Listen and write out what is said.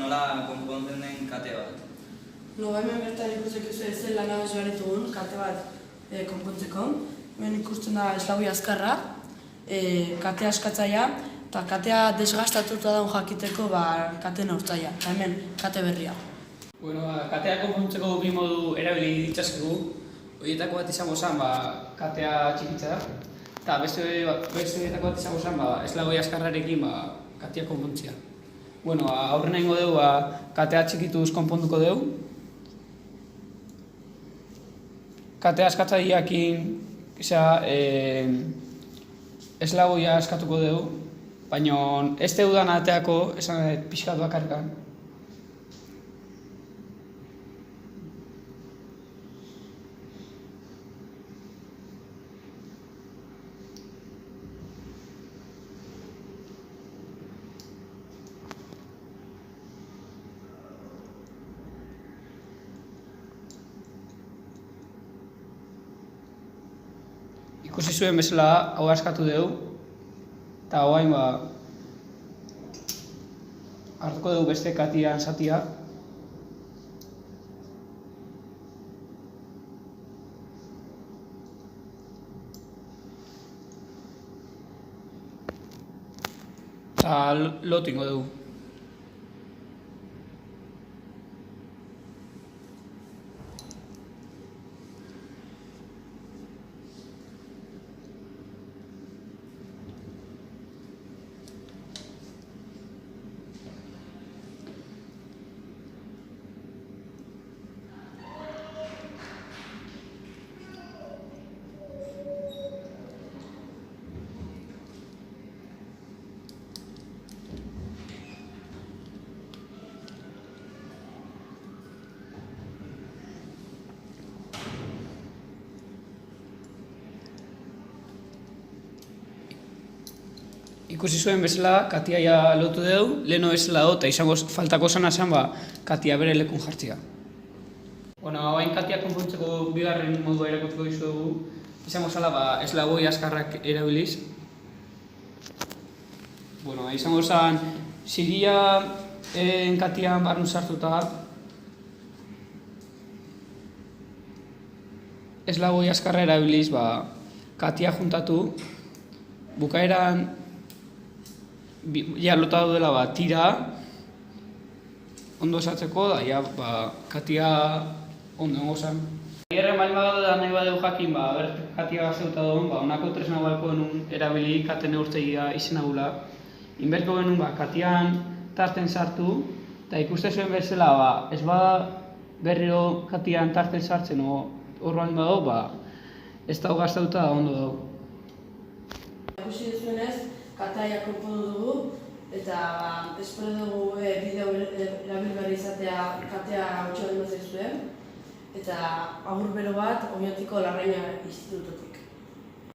nola konpontzen den kate bat. Hemen bertan ikusiko zen lan abez behar ditugun, kate bat konpontzeko. Hemen ikusten da eslaboi azkarra, katea askatzaia, eta katea desgastatuta daun jakiteko kate neurtzaia, eta hemen kate berria. Katea konpontzeko bi modu erabili ditzazkegu. Horietako bat izango zen katea txikitzea, eta beste horietako bat izango zen eslaboi azkarrarekin katea konpontzea. Aurrena ingo dugu katea txikituz konponduko dugu. Katea askatzaileakin eslaboia askatuko dugu, baina ez deudan ateako esan pixkat bakarkan. Ikusi zuen bezala hau askatu dugu, eta hauain hartuko dugu beste katian zatia. Eta lotu ingo dugu. Ikusi zuen bezala, katia lotu dugu, leheno bezala eta izango faltako zana zen katia bere lekun jartzea. Hain katia konpontzeko bigarren modua erakutsiko dizuegu, izango zela eslaboi azkarrak erabiliz. Izango zen ziria katian barrun sartuta, eslaboi azkarra erabiliz katia juntatu, bukaeran lota daudela tira ondo esatzeko da katia ondo ongo zen. Erren bali da nahi badeu jakin katia zeuta duen, honako tresna balko genuen erabili kate neurtzegia izena gula. Inberko genuen katian tarten sartu, eta ikuste zuen bezala ez berriro katian tarten sartzen hor bali badau, ez dago gaztauta ondo dago. Ikusi duzuenez, katea konpondu dugu, eta espero dugu bideo erabilgarri izatea katea hotxo den zuen, eta agur bero bat Oñatiko Larraina Institututik.